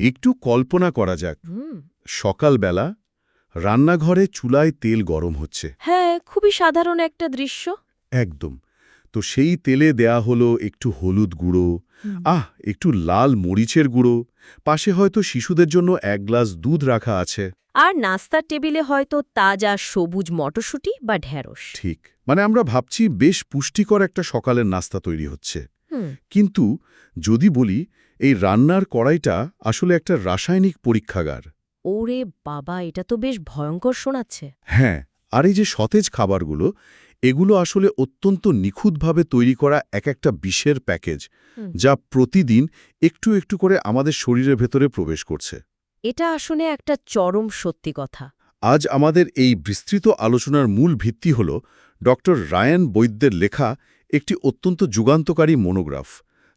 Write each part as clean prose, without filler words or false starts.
একটু কল্পনা করা যাক, হুম। সকালবেলা রান্নাঘরে চুলায় তেল গরম হচ্ছে। হ্যাঁ, খুবই সাধারণ একটা দৃশ্য। একদম। তো সেই তেলে দেয়া হলো একটু হলুদ গুঁড়ো, একটু লাল মরিচের গুঁড়ো, পাশে হয়তো শিশুদের জন্য 1 গ্লাস দুধ রাখা আছে। আর নাস্তার টেবিলে হয়তো তাজা সবুজ মটরশুঁটি বা ঢ্যাঁড়স। ঠিক, মানে আমরা ভাবছি বেশ পুষ্টিকর একটা সকালের নাস্তা তৈরি হচ্ছে। হুম। কিন্তু যদি বলি এই রান্নার কড়াইটা আসলে একটা রাসায়নিক পরীক্ষাগার। ওরে বাবা, এটা তো বেশ ভয়ঙ্কর শোনাচ্ছে। হ্যাঁ, আর এই যে সতেজ খাবারগুলো, এগুলো আসলে অত্যন্ত নিখুঁতভাবে তৈরি করা একটা বিষের প্যাকেজ, হুম। যা প্রতিদিন একটু একটু করে আমাদের শরীরের ভেতরে প্রবেশ করছে। এটা আসলে একটা চরম সত্যি কথা। আজ আমাদের এই বিস্তৃত আলোচনার মূল ভিত্তি হল ডক্টর রায়ান বৈদ্যের লেখা একটি অত্যন্ত যুগান্তকারী মনোগ্রাফ,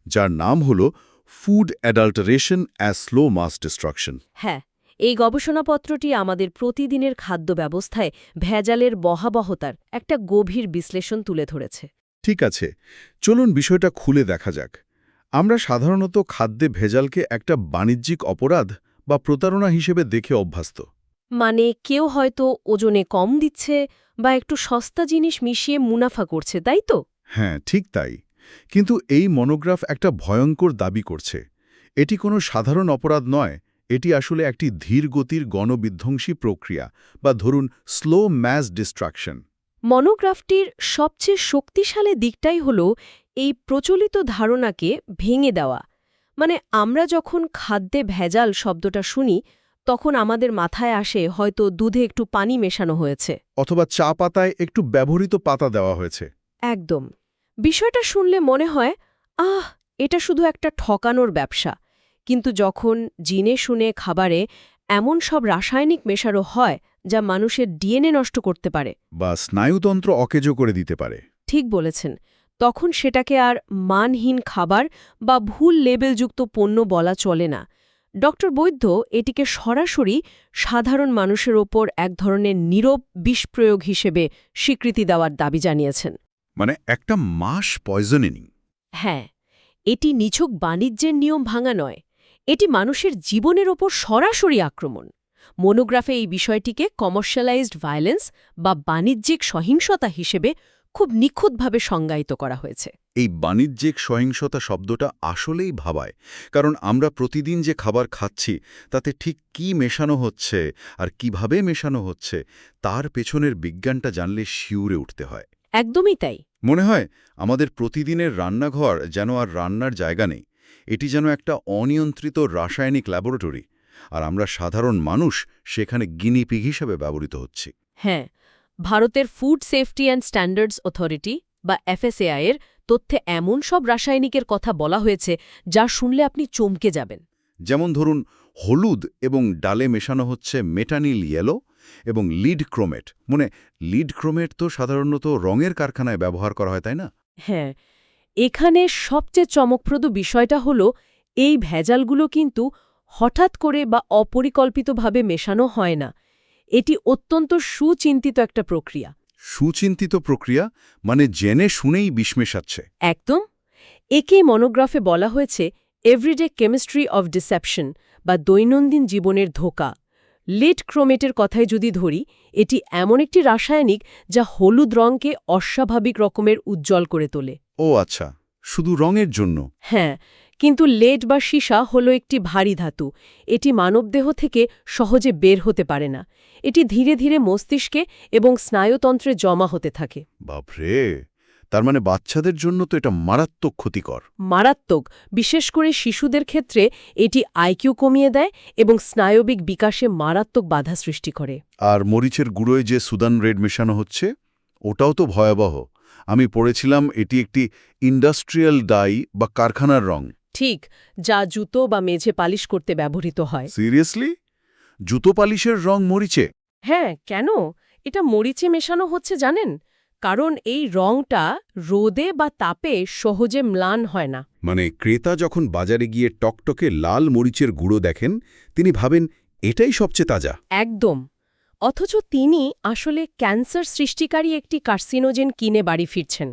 যার নাম হল ফুড অ্যাডাল্টারেশন অ্যাজ স্লো মাস ডিস্ট্রাকশন। হ্যাঁ, এই গবেষণাপত্রটি আমাদের প্রতিদিনের খাদ্য ব্যবস্থায় ভেজালের বহাবহতার একটা গভীর বিশ্লেষণ তুলে ধরেছে। ঠিক আছে, চলুন বিষয়টা খুলে দেখা যাক। আমরা সাধারণত খাদ্যে ভেজালকে একটা বাণিজ্যিক অপরাধ বা প্রতারণা হিসেবে দেখে অভ্যস্ত। মানে কেউ হয়তো ওজনে কম দিচ্ছে বা একটু সস্তা জিনিস মিশিয়ে মুনাফা করছে, তাই তো? হ্যাঁ, ঠিক তাই। কিন্তু এই মনোগ্রাফ একটা ভয়ঙ্কর দাবি করছে। এটি কোনো সাধারণ অপরাধ নয়, এটি আসলে একটি ধীর গতির গণবিধ্বংসী প্রক্রিয়া, বা ধরুন স্লো ম্যাস ডিস্ট্রাকশন। মনোগ্রাফটির সবচেয়ে শক্তিশালী দিকটাই হল এই প্রচলিত ধারণাকে ভেঙে দেওয়া। মানে আমরা যখন খাদ্যে ভেজাল শব্দটা শুনি, তখন আমাদের মাথায় আসে হয়তো দুধে একটু পানি মেশানো হয়েছে। অথবা চা পাতায় একটু ব্যবহৃত পাতা দেওয়া হয়েছে। একদম। বিষয়টা শুনলে মনে হয়, এটা শুধু একটা ঠকানোর ব্যবসা। কিন্তু যখন জিনে শুনে খাবারে এমন সব রাসায়নিক মেশানো হয় যা মানুষের ডিএনএ নষ্ট করতে পারে, বা স্নায়ুতন্ত্র অকেজো করে দিতে পারে। ঠিক বলেছেন, তখন সেটাকে আর মানহীন খাবার বা ভুল লেবেলযুক্ত পণ্য বলা চলে না। ডক্টর বৈদ্য এটিকে সরাসরি সাধারণ মানুষের ওপর এক ধরনের নীরব বিষপ্রয়োগ হিসেবে স্বীকৃতি দেওয়ার দাবি জানিয়েছেন। মানে একটা মাস পয়জনিং। হ্যাঁ, এটি নিছক বাণিজ্যের নিয়ম ভাঙা নয়, এটি মানুষের জীবনের ওপর সরাসরি আক্রমণ। মনোগ্রাফে এই বিষয়টিকে কমার্শিয়ালাইজড ভায়োলেন্স বা বাণিজ্যিক সহিংসতা হিসেবে খুব নিখুঁতভাবে সংজ্ঞায়িত করা হয়েছে। এই বাণিজ্যিক সহিংসতা শব্দটা আসলেই ভাবায়, কারণ আমরা প্রতিদিন যে খাবার খাচ্ছি তাতে ঠিক কি মেশানো হচ্ছে আর কিভাবে মেশানো হচ্ছে তার পেছনের বিজ্ঞানটা জানলে শিউরে উঠতে হয়। একদমই তাই। মনে হয় আমাদের প্রতিদিনের রান্নাঘর যেন আর রান্নার জায়গা নেই, এটি যেন একটা অনিয়ন্ত্রিত রাসায়নিক ল্যাবরেটরি, আর আমরা সাধারণ মানুষ সেখানে গিনিপিগ হিসেবে ব্যবহৃত হচ্ছি। হ্যাঁ, ভারতের food safety and standards authority বা এফএসএআই এর তথ্যে এমন সব রাসায়নিকের কথা বলা হয়েছে যা শুনলে আপনি চমকে যাবেন। যেমন ধরুন, হলুদ এবং ডালে মেশানো হচ্ছে মেটানিল ইয়েলো এবং লিড ক্রোমেট। লিড ক্রোমেট তো সাধারণত রঙের কারখানায় ব্যবহার করা হয়, তাই না? হ্যাঁ, এখানে সবচেয়ে চমকপ্রদ বিষয়টা হল এই ভেজালগুলো কিন্তু হঠাৎ করে বা অপরিকল্পিতভাবে মেশানো হয় না। এটি অত্যন্ত সুচিন্তিত একটা প্রক্রিয়া। সুচিন্তিত প্রক্রিয়া, মানে জেনে শুনেই বিষ মেশাচ্ছে। একদম। একেই মনোগ্রাফে বলা হয়েছে এভরিডে কেমিস্ট্রি অফ ডিসেপশন বা দৈনন্দিন জীবনের ধোঁকা। লিড ক্রোমেটের কথায় যদি ধরি, এটি এমন একটি রাসায়নিক যা হলুদ রঙকে অস্বাভাবিক রকমের উজ্জ্বল করে তোলে। ও আচ্ছা, শুধু রঙের জন্য? হ্যাঁ, কিন্তু লেড বা সীসা হল একটি ভারী ধাতু। এটি মানবদেহ থেকে সহজে বের হতে পারে না। এটি ধীরে ধীরে মস্তিষ্কে এবং স্নায়ুতন্ত্রে জমা হতে থাকে। বাপরে, তার মানে বাচ্চাদের জন্য তো এটা মারাত্মক ক্ষতিকর। মারাত্মক। বিশেষ করে শিশুদের ক্ষেত্রে এটি আইকিউ কমিয়ে দেয় এবং স্নায়বিক বিকাশে মারাত্মক বাধা সৃষ্টি করে। আর মরিচের গুঁড়োয় যে সুদান রেড মেশানো হচ্ছে, ওটাও তো ভয়াবহ। আমি পড়েছিলাম এটি একটি ইন্ডাস্ট্রিয়াল ডাই বা কারখানার রং। ঠিক, যা জুতো বা মেঝে পালিশ করতে ব্যবহৃত হয়। সিরিয়াসলি? জুতো পালিশের রং মরিচে? হ্যাঁ, কেন? এটা মরিচে মেশানো হচ্ছে জানেন? কারণ এই রংটা রোদে বা তাপে সহজে ম্লান হয় না। মানে ক্রেতা যখন বাজারে গিয়ে টকটকে লাল মরিচের গুঁড়ো দেখেন, তিনি ভাবেন এটাই সবচেয়ে তাজা। একদম। অথচ তিনি আসলে ক্যান্সার সৃষ্টিকারী একটি কার্সিনোজেন কিনে বাড়ি ফিরছেন।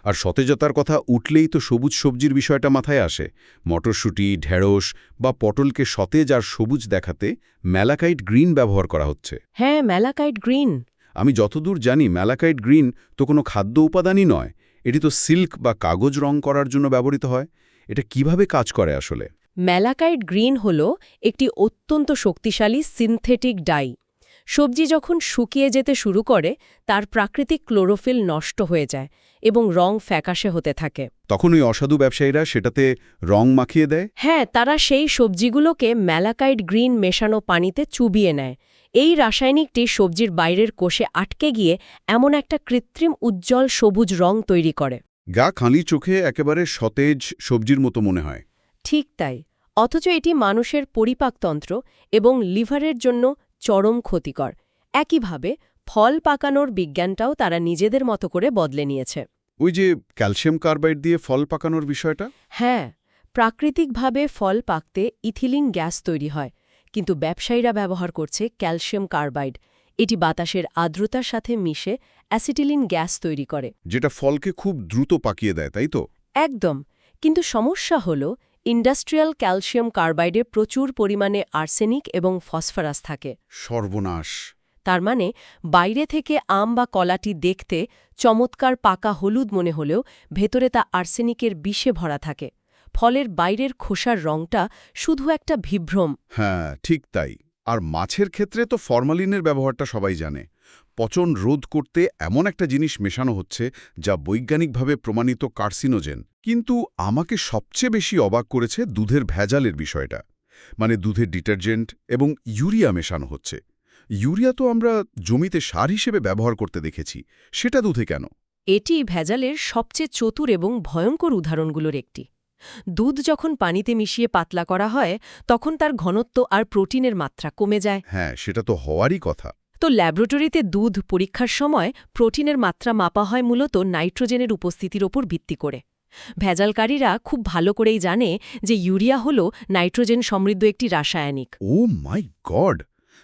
আর সতেজতার কথা উঠলেই তো সবুজ সবজির বিষয়টা মাথায় আসে। মটরশুঁটি, ঢেঁড়স বা পটলকে সতেজ আর সবুজ দেখাতে ম্যালাকাইট গ্রিন ব্যবহার করা হচ্ছে। হ্যাঁ, ম্যালাকাইট গ্রিন। আমি যতদূর জানি ম্যালাকাইট গ্রিন তো কোনো খাদ্য উপাদানই নয়, এটি তো সিল্ক বা কাগজ রং করার জন্য ব্যবহৃত হয়। এটা কিভাবে কাজ করে আসলে? ম্যালাকাইট গ্রিন হল একটি অত্যন্ত শক্তিশালী সিনথেটিক ডাই। সবজি যখন শুকিয়ে যেতে শুরু করে তার প্রাকৃতিক ক্লোরোফিল নষ্ট হয়ে যায় এবং রং ফ্যাকাশে হতে থাকে। তখন ওই অসাধু ব্যবসায়ীরা সেটাতে রং মাখিয়ে দেয়? হ্যাঁ, তারা সেই সবজিগুলোকে ম্যালাকাইট গ্রিন মেশানো পানিতে চুবিয়ে নেয়। এই রাসায়নিকটি সবজির বাইরের কোষে আটকে গিয়ে এমন একটা কৃত্রিম উজ্জ্বল সবুজ রং তৈরি করে। গা খালি চোখে একেবারে সতেজ সবজির মতো মনে হয়। ঠিক তাই। অথচ এটি মানুষের পরিপাকতন্ত্র এবং লিভারের জন্য চরম ক্ষতিকর। একইভাবে ফল পাকানোর বিজ্ঞানটাও তারা নিজেদের মতো করে বদলে নিয়েছে। ওই যে ক্যালসিয়াম কার্বাইড দিয়ে ফল পাকানোর বিষয়টা? হ্যাঁ, প্রাকৃতিকভাবে ফল পাকতে ইথিলিন গ্যাস তৈরি হয়, কিন্তু ব্যবসায়ীরা ব্যবহার করছে ক্যালসিয়াম কার্বাইড। এটি বাতাসের আর্দ্রতার সাথে মিশে অ্যাসিটিলিন গ্যাস তৈরি করে। যেটা ফলকে খুব দ্রুত পাকিয়ে দেয়, তাই তো? একদম। কিন্তু সমস্যা হল ইন্ডাস্ট্রিয়াল ক্যালসিয়াম কার্বাইডে প্রচুর পরিমাণে আর্সেনিক এবং ফসফরাস থাকে। সর্বনাশ। তার মানে বাইরে থেকে আম বা কলাটি দেখতে চমৎকার পাকা হলুদ মনে হলেও ভেতরে তা আর্সেনিকের বিষে ভরা থাকে। ফলের বাইরের খোসার রংটা শুধু একটা বিভ্রম। হ্যাঁ, ঠিক তাই। আর মাছের ক্ষেত্রে তো ফরমালিনের ব্যবহারটা সবাই জানে। পচন রোধ করতে এমন একটা জিনিস মেশানো হচ্ছে যা বৈজ্ঞানিকভাবে প্রমাণিত কার্সিনোজেন। কিন্তু আমাকে সবচেয়ে বেশি অবাক করেছে দুধের ভেজালের বিষয়টা। মানে দুধের ডিটারজেন্ট এবং ইউরিয়া মেশানো হচ্ছে। ইউরিয়া তো আমরা জমিতে সার হিসেবে ব্যবহার করতে দেখেছি, সেটা দুধে কেন? এটি ভেজালের সবচেয়ে চতুর এবং ভয়ঙ্কর উদাহরণগুলোর একটি। দুধ যখন পানিতে মিশিয়ে পাতলা করা হয় তখন তার ঘনত্ব আর প্রোটিনের মাত্রা কমে যায়। হ্যাঁ, সেটা তো হওয়ারই কথা। তো ল্যাবরেটরিতে দুধ পরীক্ষার সময় প্রোটিনের মাত্রা মাপা হয় মূলত নাইট্রোজেনের উপস্থিতির ওপর ভিত্তি করে। ভেজালকারীরা খুব ভালো করেই জানে যে ইউরিয়া হল নাইট্রোজেন সমৃদ্ধ একটি রাসায়নিক। ও মাই গড!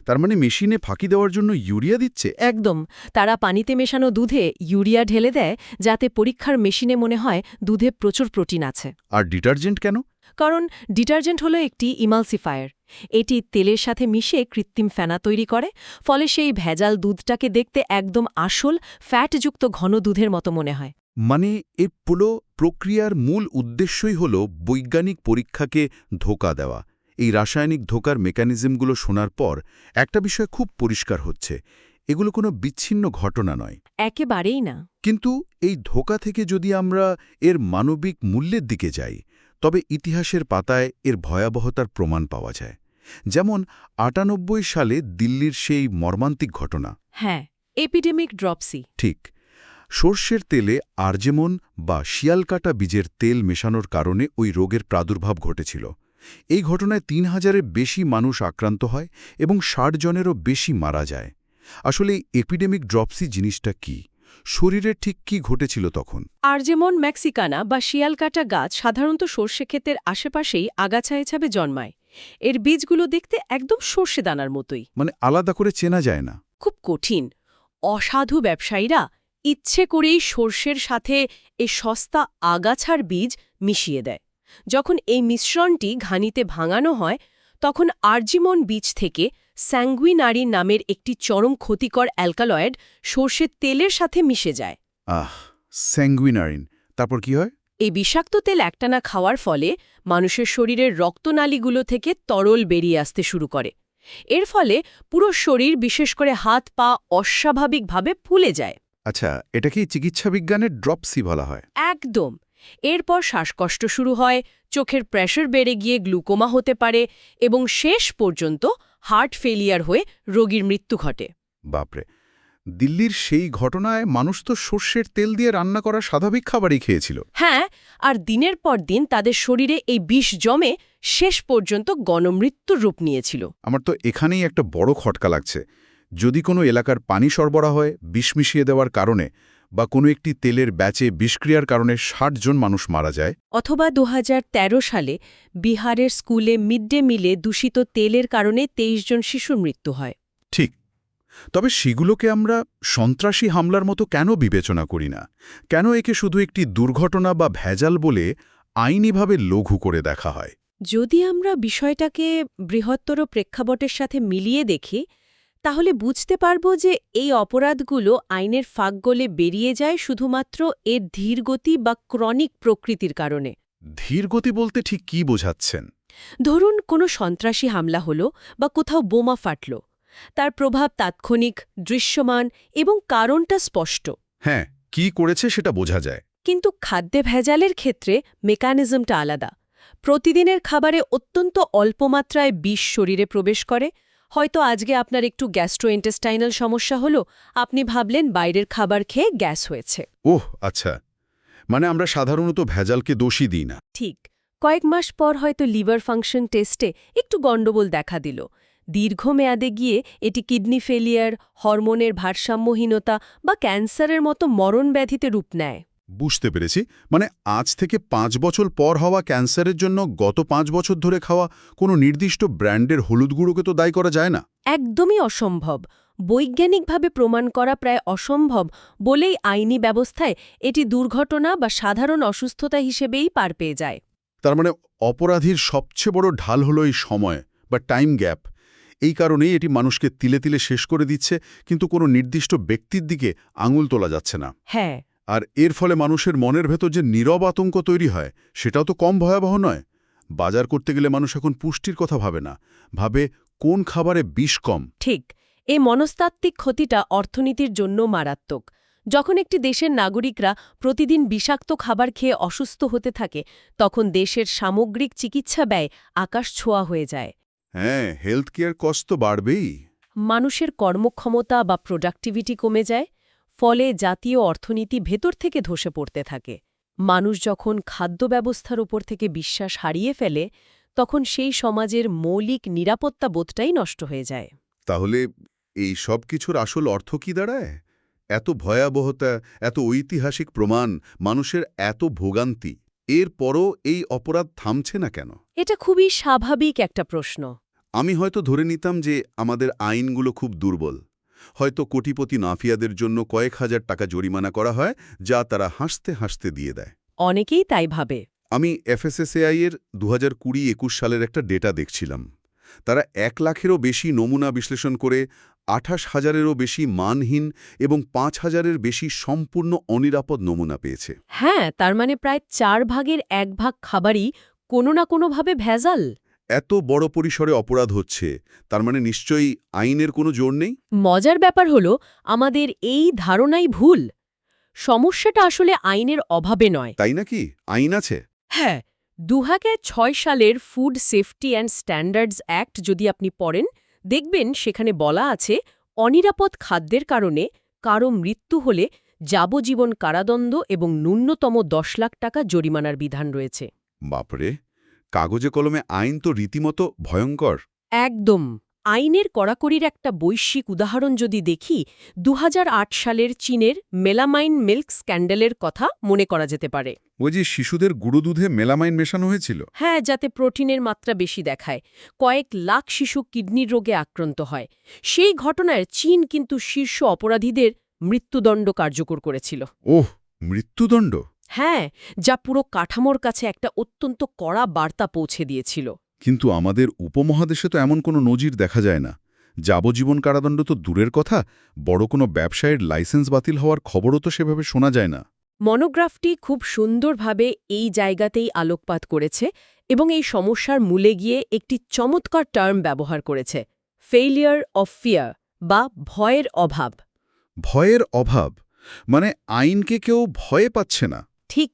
তার মানে মেশিনে ফাঁকি দেওয়ার জন্য ইউরিয়া দিচ্ছে? একদম। তারা পানিতে মেশানো দুধে ইউরিয়া ঢেলে দেয় যাতে পরীক্ষার মেশিনে মনে হয় দুধে প্রচুর প্রোটিন আছে। আর ডিটারজেন্ট কেন? কারণ ডিটারজেন্ট হলো একটি ইমালসিফায়ার। এটি তেলের সাথে মিশে কৃত্রিম ফেনা তৈরি করে, ফলে সেই ভেজাল দুধটাকে দেখতে একদম আসল ফ্যাটযুক্ত ঘন দুধের মতো মনে হয়। মানে এই পুরো প্রক্রিয়ার মূল উদ্দেশ্যই হল বৈজ্ঞানিক পরীক্ষাকে ধোঁকা দেওয়া। এই রাসায়নিক ধোঁকার মেকানিজমগুলো শোনার পর একটা বিষয় খুব পরিষ্কার হচ্ছে, এগুলো কোনো বিচ্ছিন্ন ঘটনা নয়। একেবারেই না। কিন্তু এই ধোঁকা থেকে যদি আমরা এর মানবিক মূল্যের দিকে যাই, তবে ইতিহাসের পাতায় এর ভয়াবহতার প্রমাণ পাওয়া যায়। যেমন ৯৮ সালে দিল্লির সেই মর্মান্তিক ঘটনা। হ্যাঁ, এপিডেমিক ড্রপসি। ঠিক। সর্ষের তেলে আর্জেমন বা শিয়ালকাটা বীজের তেল মেশানোর কারণে ওই রোগের প্রাদুর্ভাব ঘটেছিল। এই ঘটনায় ৩,০০০-এর বেশি মানুষ আক্রান্ত হয় এবং ৬০ জনেরও বেশি মারা যায়। আসলে এই এপিডেমিক ড্রপসি জিনিসটা কি? শরীরে ঠিক কি ঘটেছিল তখন? আর্জেমন মেক্সিকানা বা শিয়ালকাটা গাছ সাধারণত সর্ষে ক্ষেতের আশেপাশেই আগাছা হিসাবে জন্মায়। এর বীজগুলো দেখতে একদম সর্ষে দানার মতোই। মানে আলাদা করে চেনা যায় না? খুব কঠিন। অসাধু ব্যবসায়ীরা ইচ্ছে করেই সর্ষের সাথে এই সস্তা আগাছার বীজ মিশিয়ে দেয়। যখন এই মিশ্রণটি ঘানিতে ভাঙানো হয় তখন আর্জিমন বীজ থেকে স্যাঙ্গুইনারি নামের একটি চরম ক্ষতিকর অ্যালকালয়েড সর্ষের তেলের সাথে মিশে যায়। স্যাঙ্গুইনারিন। তারপর কি হয়? এই বিষাক্ত তেল একটানা খাওয়ার ফলে মানুষের শরীরের রক্তনালীগুলো থেকে তরল বেরিয়ে আসতে শুরু করে। এর ফলে পুরো শরীর, বিশেষ করে হাত পা, অস্বাভাবিকভাবে ফুলে যায়। আচ্ছা, এটাকেই চিকিৎসা বিজ্ঞানের ড্রপসি বলা হয়? একদম। এরপর শ্বাসকষ্ট শুরু হয়, চোখের প্রেশার বেড়ে গিয়ে গ্লুকোমা হতে পারে এবং শেষ পর্যন্ত হার্ট ফেলিয়ার হয়ে রোগীর মৃত্যু ঘটে। বাপরে! দিল্লির সেই ঘটনায় মানুষ তো সর্ষের তেল দিয়ে রান্না করা স্বাভাবিক খাবারই খেয়েছিল। হ্যাঁ, আর দিনের পর দিন তাদের শরীরে এই বিষ জমে শেষ পর্যন্ত গণমৃত্যুর রূপ নিয়েছিল। আমার তো এখানেই একটা বড় খটকা লাগছে। যদি কোনো এলাকার পানি সরবরাহে বিষ মিশিয়ে দেওয়ার কারণে বা কোনো একটি তেলের ব্যাচে বিষক্রিয়ার কারণে ৬০ জন মানুষ মারা যায়, অথবা ২০১৩ সালে বিহারের স্কুলে মিড ডে মিলে দূষিত তেলের কারণে ২৩ জন শিশুর মৃত্যু হয়। ঠিক, তবে সেগুলোকে আমরা সন্ত্রাসী হামলার মতো কেন বিবেচনা করি না? কেন একে শুধু একটি দুর্ঘটনা বা ভেজাল বলে আইনিভাবে লঘু করে দেখা হয়? যদি আমরা বিষয়টাকে বৃহত্তর প্রেক্ষাপটের সাথে মিলিয়ে দেখি তাহলে বুঝতে পারব যে এই অপরাধগুলো আইনের ফাঁক গলে বেরিয়ে যায় শুধুমাত্র এর ধীরগতি বা ক্রনিক প্রকৃতির কারণে। ধীরগতি বলতে ঠিক কি বোঝাচ্ছেন? ধরুন কোনো সন্ত্রাসী হামলা হলো বা কোথাও বোমা ফাটল, তার প্রভাব তাৎক্ষণিক, দৃশ্যমান এবং কারণটা স্পষ্ট। হ্যাঁ, কি করেছে সেটা বোঝা যায়। কিন্তু খাদ্যে ভেজালের ক্ষেত্রে মেকানিজমটা আলাদা। প্রতিদিনের খাবারে অত্যন্ত অল্প মাত্রায় বিষ শরীরে প্রবেশ করে। হয়তো আজকে আপনার একটু গ্যাস্ট্রোইন্টেস্টাইনাল সমস্যা হলো, আপনি ভাবলেন বাইরের খাবার খেয়ে গ্যাস হয়েছে। ওহ আচ্ছা, মানে আমরা সাধারণত ভেজালকে দোষী দিই না। ঠিক, কয়েক মাস পর হয়তো লিভার ফাংশন টেস্টে একটু গণ্ডগোল দেখা দিল। দীর্ঘমেয়াদে গিয়ে এটি কিডনি ফেলিয়ার, হরমোনের ভারসাম্যহীনতা বা ক্যান্সারের মতো মরণব্যাধিতে রূপ নেয়। বুঝতে পেরেছি। মানে আজ থেকে 5 বছর পর হওয়া ক্যান্সারের জন্য গত 5 বছর ধরে খাওয়া কোনো নির্দিষ্ট ব্র্যান্ডের হলুদ গুঁড়োকে তো দায়ী করা যায় না। একদমই অসম্ভব। বৈজ্ঞানিকভাবে প্রমাণ করা প্রায় অসম্ভব বলেই আইনি ব্যবস্থায় এটি দুর্ঘটনা বা সাধারণ অসুস্থতা হিসেবেই পার পেয়ে যায়। তার মানে অপরাধীর সবচেয়ে বড় ঢাল হলো এই সময় বা টাইম গ্যাপ। এই কারণেই এটি মানুষকে তিলে তিলে শেষ করে দিচ্ছে, কিন্তু কোনো নির্দিষ্ট ব্যক্তির দিকে আঙুল তোলা যাচ্ছে না। হ্যাঁ, আর এর ফলে মানুষের মনের ভেতর যে নীরব আতঙ্ক তৈরি হয় সেটাও তো কম ভয়াবহ নয়। বাজার করতে গেলে মানুষ এখন পুষ্টির কথা ভাবে না, ভাবে কোন খাবারে বিষ কম। ঠিক। এই মনস্তাত্ত্বিক ক্ষতিটা অর্থনীতির জন্য মারাত্মক। যখন একটি দেশের নাগরিকরা প্রতিদিন বিষাক্ত খাবার খেয়ে অসুস্থ হতে থাকে, তখন দেশের সামগ্রিক চিকিৎসা ব্যয় আকাশ ছোঁয়া হয়ে যায়। হ্যাঁ, হেলথ কেয়ার কস্ট তো বাড়বেই। মানুষের কর্মক্ষমতা বা প্রোডাক্টিভিটি কমে যায়, ফলে জাতীয় অর্থনীতি ভেতর থেকে ধসে পড়তে থাকে। মানুষ যখন খাদ্য ব্যবস্থার ওপর থেকে বিশ্বাস হারিয়ে ফেলে, তখন সেই সমাজের মৌলিক নিরাপত্তা বোধটাই নষ্ট হয়ে যায়। তাহলে এই সব কিছুর আসল অর্থ কি দাঁড়ায়? এত ভয়াবহতা, এত ঐতিহাসিক প্রমাণ, মানুষের এত ভোগান্তি, এরপরও এই অপরাধ থামছে না কেন? এটা খুবই স্বাভাবিক একটা প্রশ্ন। আমি হয়তো ধরে নিতাম যে আমাদের আইনগুলো খুব দুর্বল। হয়তো কোটিপতি মাফিয়াদের জন্য কয়েক হাজার টাকা জরিমানা করা হয়, যা তারা হাসতে হাসতে দিয়ে দেয়। অনেকেই তাই ভাবে। আমি FSSAI এর 2020-21 সালের একটা ডেটা দেখছিলাম। তারা 1 লাখেরও বেশি নমুনা বিশ্লেষণ করে 28,000-এরও বেশি মানহীন এবং 5,000-এর বেশি সম্পূর্ণ অনিরাপদ নমুনা পেয়েছে। হ্যাঁ, তার মানে প্রায় 4 ভাগের 1 ভাগ খাবারই কোনো না কোনোভাবে ভেজাল। এত বড় পরিসরে অপরাধ হচ্ছে, তার মানে নিশ্চয়ই আইনের কোনো জোর নেই। মজার ব্যাপার হলো আমাদের এই ধারণাই ভুল। সমস্যাটা আসলে আইনের অভাবে নয়। তাই নাকি? আইন আছে? হ্যাঁ, 2006 সালের food safety and standards act যদি আপনি পড়েন, দেখবেন সেখানে বলা আছে অনিরাপদ খাদ্যের কারণে কারো মৃত্যু হলে যাবজ্জীবন কারাদণ্ড এবং ন্যূনতম 10 লাখ টাকা জরিমানার বিধান রয়েছে। বাপরে, কাগজে কলমে আইন তো রীতিমতো ভয়ঙ্কর। একদম। আইনের কড়াকড়ির একটা বৈশ্বিক উদাহরণ যদি দেখি, 2008 সালের চীনের মেলামাইন মিল্ক স্ক্যান্ডালের কথা মনে করা যেতে পারে। ওই যে শিশুদের গুঁড়ো দুধে মেলামাইন মেশানো হয়েছিল। হ্যাঁ, যাতে প্রোটিনের মাত্রা বেশি দেখায়। কয়েক লাখ শিশু কিডনির রোগে আক্রান্ত হয়। সেই ঘটনায় চীন কিন্তু শীর্ষ অপরাধীদের মৃত্যুদণ্ড কার্যকর করেছিল। ওহ, মৃত্যুদণ্ড! হ্যাঁ, যা পুরো কাঠামোর কাছে একটা অত্যন্ত কড়া বার্তা পৌঁছে দিয়েছিল। কিন্তু আমাদের উপমহাদেশে তো এমন কোনো নজির দেখা যায় না। যাবজ্জীবন কারাদণ্ড তো দূরের কথা, বড় কোনো ব্যবসায়ের লাইসেন্স বাতিল হওয়ার খবরও তো সেভাবে শোনা যায় না। মনোগ্রাফটি খুব সুন্দরভাবে এই জায়গাতেই আলোকপাত করেছে এবং এই সমস্যার মূলে গিয়ে একটি চমৎকার টার্ম ব্যবহার করেছে, ফেইলিয়ার অফ ফিয়ার বা ভয়ের অভাব। ভয়ের অভাব মানে আইনকে কেউ ভয়ে পাচ্ছে না। ঠিক,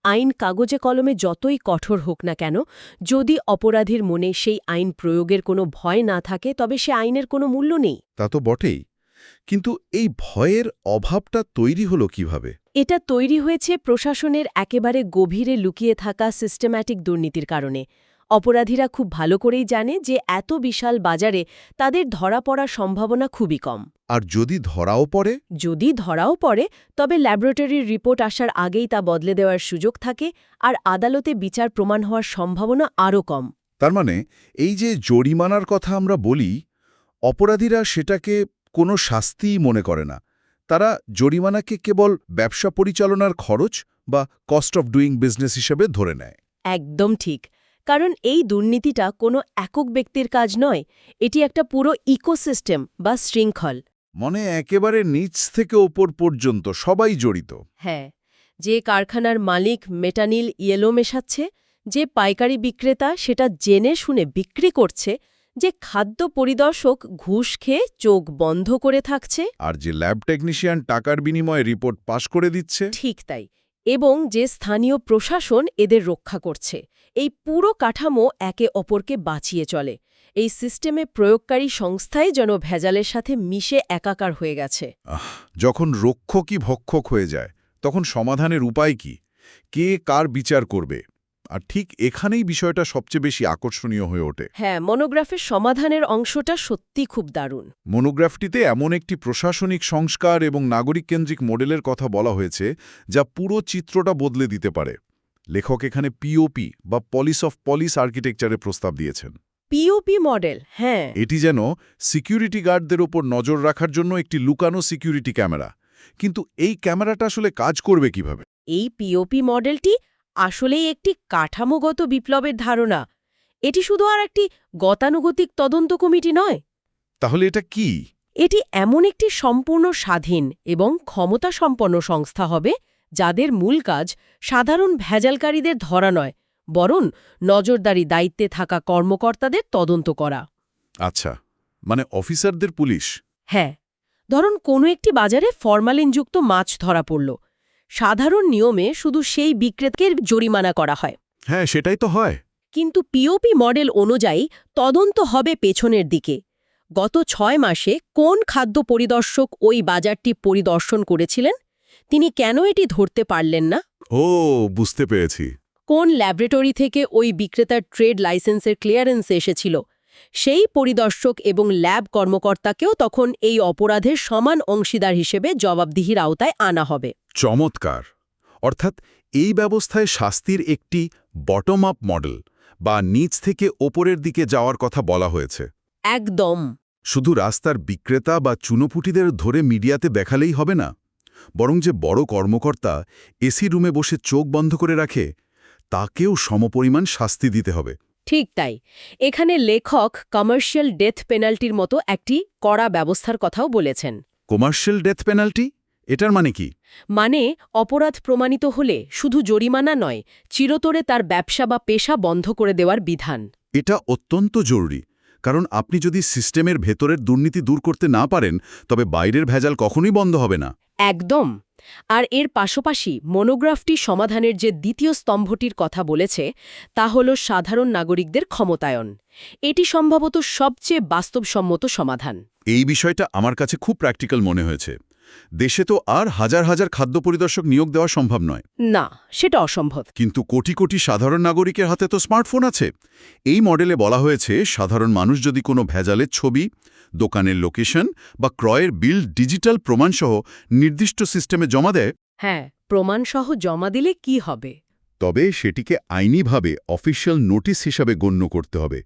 আইন কাগজে কলমে যতই কঠোর হোক না কেন, যদি অপরাধীর মনে সেই আইন প্রয়োগের কোনো ভয় না থাকে, তবে সে আইনের কোনো মূল্য নেই। তা তো বটেই, কিন্তু এই ভয়ের অভাবটা তৈরি হলো কিভাবে? এটা তৈরি হয়েছে প্রশাসনের একেবারে গভীরে লুকিয়ে থাকা সিস্টেম্যাটিক দুর্নীতির কারণে। অপরাধীরা খুব ভালো করেই জানে যে এত বিশাল বাজারে তাদের ধরা পড়ার সম্ভাবনা খুবই কম। আর যদি ধরাও পড়ে? যদি ধরাও পড়ে, তবে ল্যাবরেটরির রিপোর্ট আসার আগেই তা বদলে দেওয়ার সুযোগ থাকে, আর আদালতে বিচার প্রমাণ হওয়ার সম্ভাবনা আরও কম। তার মানে এই যে জরিমানার কথা আমরা বলি, অপরাধীরা সেটাকে কোনো শাস্তিই মনে করে না। তারা জরিমানাকে কেবল ব্যবসা পরিচালনার খরচ বা কস্ট অফ ডুইং বিজনেস হিসেবে ধরে নেয়। একদম ঠিক, কারণ এই দুর্নীতিটা কোনো একক ব্যক্তির কাজ নয়, এটি একটা পুরো ইকোসিস্টেম বা শৃঙ্খল। মনে একেবারে নিচ থেকে ওপর পর্যন্ত সবাই জড়িত। হ্যাঁ, যে কারখানার মালিক মেটানিল ইয়েলো মেশাচ্ছে, যে পাইকারি বিক্রেতা সেটা জেনে শুনে বিক্রি করছে, যে খাদ্য পরিদর্শক ঘুষ খেয়ে চোখ বন্ধ করে থাকছে, আর যে ল্যাব টেকনিশিয়ান টাকার বিনিময়ে রিপোর্ট পাশ করে দিচ্ছে। ঠিক তাই, এবং যে স্থানীয় প্রশাসন এদের রক্ষা করছে, এই পুরো কাঠামো একে অপরকে বাঁচিয়ে চলে। এই সিস্টেমে প্রয়োগকারী সংস্থাই যেন ভেজালের সাথে মিশে একাকার হয়ে গেছে। যখন রক্ষকই ভক্ষক হয়ে যায়, তখন সমাধানের উপায় কি? কে কার বিচার করবে? আর ঠিক এখানেই বিষয়টা সবচেয়ে বেশি আকর্ষণীয় হয়ে ওঠে। হ্যাঁ, মনোগ্রাফের সমাধানের অংশটা সত্যি খুব দারুণ। মনোগ্রাফটিতে এমন একটি প্রশাসনিক সংস্কার এবং নাগরিককেন্দ্রিক মডেলের কথা বলা হয়েছে যা পুরো চিত্রটা বদলে দিতে পারে। লেখক এখানে পিওপি বা পলিস অফ পলিস আর্কিটেকচারে প্রস্তাব দিয়েছেন। পিওপি মডেল, হ্যাঁ। এটি যেন সিকিউরিটি গার্ডদের ওপর নজর রাখার জন্য একটি লুকানো সিকিউরিটি ক্যামেরা। কিন্তু এই ক্যামেরাটা আসলে কাজ করবে কিভাবে? এই পিওপি মডেলটি আসলেই একটি কাঠামোগত বিপ্লবের ধারণা। এটি শুধু আর একটি গতানুগতিক তদন্ত কমিটি নয়। তাহলে এটা কি? এটি এমন একটি সম্পূর্ণ স্বাধীন এবং ক্ষমতাসম্পন্ন সংস্থা হবে যাদের মূল কাজ সাধারণ ভেজালকারীদের ধরা নয়, বরং নজরদারি দায়িত্বে থাকা কর্মকর্তাদের তদন্ত করা। আচ্ছা, মানে অফিসারদের পুলিশ। হ্যাঁ, ধরুন কোনো একটি বাজারে ফরমালিনযুক্ত মাছ ধরা পড়ল, সাধারণ নিয়মে শুধু সেই বিক্রেতাকে জরিমানা করা হয়। হ্যাঁ, সেটাই তো হয়। কিন্তু পিওপি মডেল অনুযায়ী তদন্ত হবে পেছনের দিকে। গত 6 মাসে কোন খাদ্য পরিদর্শক ওই বাজারটি পরিদর্শন করেছিলেন? তিনি কেন এটি ধরতে পারলেন না? ও, বুঝতে পেরেছি। কোন ল্যাবরেটরি থেকে ওই বিক্রেতার ট্রেড লাইসেন্সের ক্লিয়ারেন্স এসেছিল? সেই পরিদর্শক এবং ল্যাব কর্মকর্তাকেও তখন এই অপরাধের সমান অংশীদার হিসেবে জবাবদিহির আওতায় আনা হবে। চমৎকার। অর্থাৎ এই ব্যবস্থায় শাস্তির একটি বটম আপ মডেল বা নিচ থেকে ওপরের দিকে যাওয়ার কথা বলা হয়েছে। একদম। শুধু রাস্তার বিক্রেতা বা চুনোপুটিদের ধরে মিডিয়াতে দেখালেই হবে না, বরং যে বড় কর্মকর্তা এসি রুমে বসে চোখ বন্ধ করে রাখে, তাকেও সমপরিমাণ শাস্তি দিতে হবে। ঠিক তাই, এখানে লেখক কমার্শিয়াল ডেথ পেনাল্টির মতো একটি কড়া ব্যবস্থার কথাও বলেছেন। কমার্শিয়াল ডেথ পেনাল্টি, এটার মানে কি? মানে অপরাধ প্রমাণিত হলে শুধু জরিমানা নয়, চিরতরে তার ব্যবসা বা পেশা বন্ধ করে দেওয়ার বিধান। এটা অত্যন্ত জরুরি, কারণ আপনি যদি সিস্টেমের ভেতরের দুর্নীতি দূর করতে না পারেন, তবে বাইরের ভেজাল কখনোই বন্ধ হবে না। একদম। আর এর পাশাপাশি মনোগ্রাফটি সমাধানের যে দ্বিতীয় স্তম্ভটির কথা বলেছে, তা হল সাধারণ নাগরিকদের ক্ষমতায়ন। এটি সম্ভবত সবচেয়ে বাস্তবসম্মত সমাধান। এই বিষয়টা আমার কাছে খুব প্র্যাকটিক্যাল মনে হয়েছে। দেশে তো আর হাজার হাজার খাদ্য পরিদর্শক নিয়োগ দেওয়া সম্ভব নয়। না, সেটা অসম্ভব। কিন্তু কোটি কোটি সাধারণ নাগরিকের হাতে তো স্মার্টফোন আছে। এই মডেলে বলা হয়েছে, সাধারণ মানুষ যদি কোনো ভেজালের ছবি, দোকানের লোকেশন বা ক্রয়ের বিল ডিজিটাল প্রমাণসহ নির্দিষ্ট সিস্টেমে জমা দেয়, হ্যাঁ, প্রমাণসহ জমা দিলে কি হবে? তবে সেটিকে আইনিভাবে অফিসিয়াল নোটিশ হিসাবে গণ্য করতে হবে।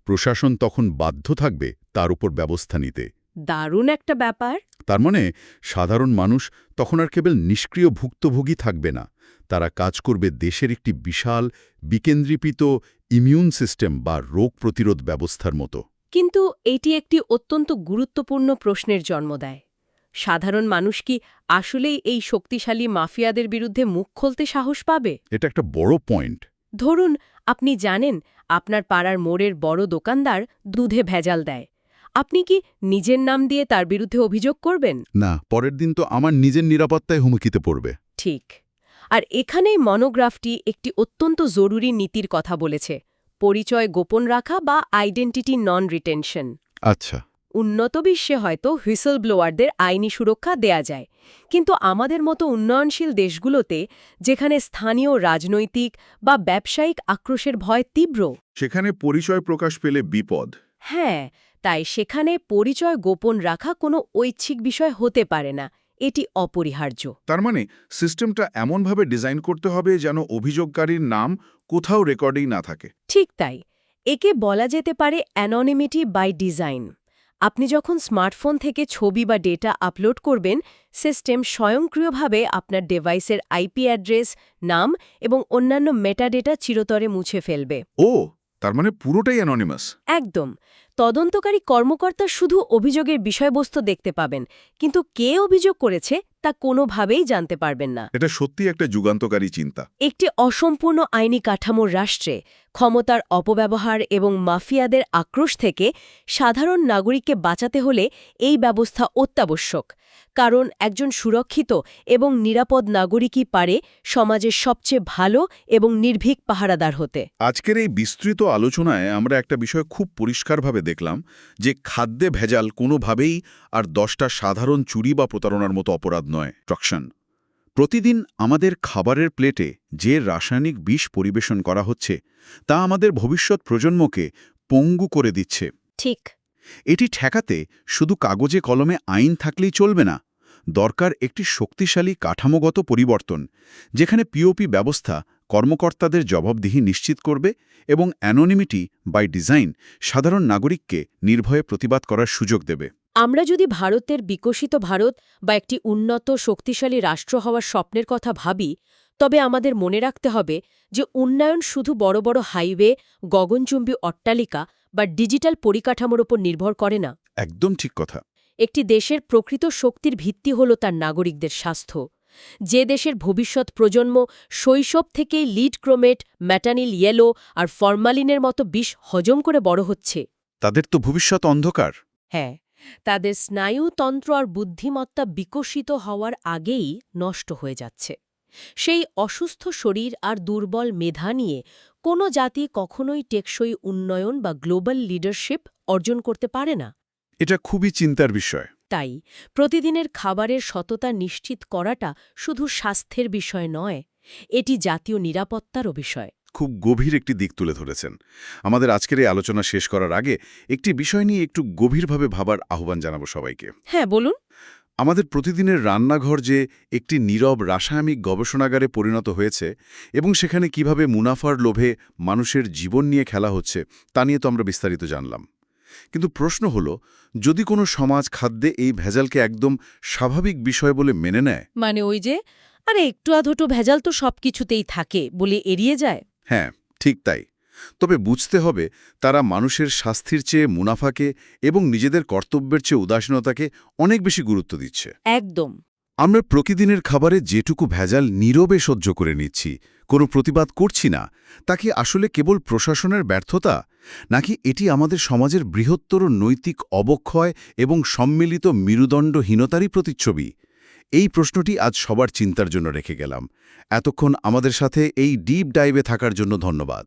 প্রশাসন তখন বাধ্য থাকবে তার উপর ব্যবস্থা নিতে। দারুণ একটা ব্যাপার। তার মানে সাধারণ মানুষ তখন আর কেবল নিষ্ক্রিয় ভুক্তভোগী থাকবে না, তারা কাজ করবে দেশের একটি বিশাল বিকেন্দ্রীকৃত ইমিউন সিস্টেম বা রোগ প্রতিরোধ ব্যবস্থার মতো। কিন্তু এটি একটি অত্যন্ত গুরুত্বপূর্ণ প্রশ্নের জন্ম দেয়। সাধারণ মানুষ কি আসলেই এই শক্তিশালী মাফিয়াদের বিরুদ্ধে মুখ খুলতে সাহস পাবে? এটা একটা বড় পয়েন্ট। ধরুন, আপনি জানেন আপনার পাড়ার মোড়ের বড় দোকানদার দুধে ভেজাল দেয়। আপনি কি নিজের নাম দিয়ে তার বিরুদ্ধে অভিযোগ করবেন? না, পরের দিন তো আমার নিজের নিরাপত্তায় হুমকিতে পড়বে। ঠিক। আর এখানেই মনোগ্রাফটি একটি অত্যন্ত জরুরি নীতির কথা বলেছে, পরিচয় গোপন রাখা বা আইডেন্টিটি নন রিটেনশন। আচ্ছা। উন্নত বিশ্বে হয়তো হুইসল ব্লোয়ারদের আইনি সুরক্ষা দেয়া যায়, কিন্তু আমাদের মতো উন্নয়নশীল দেশগুলোতে, যেখানে স্থানীয় রাজনৈতিক বা ব্যবসায়িক আক্রোশের ভয় তীব্র, সেখানে পরিচয় প্রকাশ পেলে বিপদ। হ্যাঁ, তাই সেখানে পরিচয় গোপন রাখা কোনো ঐচ্ছিক বিষয় হতে পারে না, এটি অপরিহার্য। তার মানে সিস্টেমটা এমনভাবে ডিজাইন করতে হবে যেন অভিযোগকারীর নাম কোথাও রেকর্ডেই না থাকে। ঠিক তাই, একে বলা যেতে পারে অ্যানোনিমিটি বাই ডিজাইন। আপনি যখন স্মার্টফোন থেকে ছবি বা ডেটা আপলোড করবেন, সিস্টেম স্বয়ংক্রিয়ভাবে আপনার ডিভাইসের আইপি অ্যাড্রেস, নাম এবং অন্যান্য মেটাডেটা চিরতরে মুছে ফেলবে। ও, তার মানে পুরোটাই অ্যানোনিমাস। একদম। তদন্তকারী কর্মকর্তা শুধু অভিযোগের বিষয়বস্তু দেখতে পাবেন, কিন্তু কে অভিযোগ করেছে তা কোনোভাবেই জানতে পারবেন না। এটা সত্যি একটা যুগান্তকারী চিন্তা। একটি অসম্পূর্ণ আইনি কাঠামোর রাষ্ট্রে ক্ষমতার অপব্যবহার এবং মাফিয়াদের আক্রোশ থেকে সাধারণ নাগরিককে বাঁচাতে হলে এই ব্যবস্থা অত্যাবশ্যক, কারণ একজন সুরক্ষিত এবং নিরাপদ নাগরিকই পারে সমাজের সবচেয়ে ভালো এবং নির্ভীক পাহারাদার হতে। আজকের এই বিস্তৃত আলোচনায় আমরা একটা বিষয় খুব পরিষ্কারভাবে দেখলাম যে খাদ্যে ভেজাল কোনোভাবেই আর 10টা সাধারণ চুরি বা প্রতারণার মতো অপরাধ নয়। ট্রকশন। প্রতিদিন আমাদের খাবারের প্লেটে যে রাসায়নিক বিষ পরিবেশন করা হচ্ছে তা আমাদের ভবিষ্যৎ প্রজন্মকে পঙ্গু করে দিচ্ছে। ঠিক। এটি ঠেকাতে শুধু কাগজে কলমে আইন থাকলেই চলবে না, দরকার একটি শক্তিশালী কাঠামোগত পরিবর্তন, যেখানে পিওপি ব্যবস্থা কর্মকর্তাদের জবাবদিহি নিশ্চিত করবে এবং অ্যানোনিমিটি বাই ডিজাইন সাধারণ নাগরিককে নির্ভয়ে প্রতিবাদ করার সুযোগ দেবে। আমরা যদি ভারতের বিকশিত ভারত বা একটি উন্নত শক্তিশালী রাষ্ট্র হওয়ার স্বপ্নের কথা ভাবি, তবে আমাদের মনে রাখতে হবে যে উন্নয়ন শুধু বড় বড় হাইওয়ে, গগনচুম্বী অট্টালিকা বা ডিজিটাল পরিকাঠামোর ওপর নির্ভর করে না। একদম ঠিক কথা। একটি দেশের প্রকৃত শক্তির ভিত্তি হল তার নাগরিকদের স্বাস্থ্য। যে দেশের ভবিষ্যৎ প্রজন্ম শৈশব থেকেই লিড ক্রোমেট, ম্যাটানিল ইয়েলো আর ফরমালিনের মতো বিষ হজম করে বড় হচ্ছে, তাদের তো ভবিষ্যৎ অন্ধকার। হ্যাঁ, তাদের স্নায়ুতন্ত্র আর বুদ্ধিমত্তা বিকশিত হওয়ার আগেই নষ্ট হয়ে যাচ্ছে। সেই অসুস্থ শরীর আর দুর্বল মেধা নিয়ে কোনো জাতি কখনোই টেকসই উন্নয়ন বা গ্লোবাল লিডারশিপ অর্জন করতে পারে না। এটা খুবই চিন্তার বিষয়। তাই প্রতিদিনের খাবারের সততা নিশ্চিত করাটা শুধু স্বাস্থ্যের বিষয় নয়, এটি জাতীয় নিরাপত্তারও বিষয়। খুব গভীর একটি দিক তুলে ধরেছেন। আমাদের আজকের এই আলোচনা শেষ করার আগে একটি বিষয় নিয়ে একটু গভীরভাবে ভাবার আহ্বান জানাবো সবাইকে। হ্যাঁ, বলুন। আমাদের প্রতিদিনের রান্নাঘর যে একটি নীরব রাসায়নিক গবেষণাগারে পরিণত হয়েছে এবং সেখানে কিভাবে মুনাফার লোভে মানুষের জীবন নিয়ে খেলা হচ্ছে তা নিয়ে তো আমরা বিস্তারিত জানলাম। কিন্তু প্রশ্ন হলো, যদি কোনো সমাজ খাদ্যে এই ভেজালকে একদম স্বাভাবিক বিষয় বলে মেনে নেয়, মানে ওই যে আরে একটু আধটু ভেজাল তো সবকিছুতেই থাকে বলে এড়িয়ে যায়। হ্যাঁ, ঠিক তাই। তবে বুঝতে হবে তারা মানুষের স্বাস্থ্যের চেয়ে মুনাফাকে এবং নিজেদের কর্তব্যের চেয়ে উদাসীনতাকে অনেক বেশি গুরুত্ব দিচ্ছে। একদম। আমরা প্রতিদিনের খাবারে যেটুকু ভেজাল নীরবে সহ্য করে নিচ্ছি, কোনো প্রতিবাদ করছি না, তা কি আসলে কেবল প্রশাসনের ব্যর্থতা, নাকি এটি আমাদের সমাজের বৃহত্তর নৈতিক অবক্ষয় এবং সম্মিলিত মেরুদণ্ডহীনতারই প্রতিচ্ছবি? এই প্রশ্নটি আজ সবার চিন্তার জন্য রেখে গেলাম। এতক্ষণ আমাদের সাথে এই ডিপ ডাইভে থাকার জন্য ধন্যবাদ।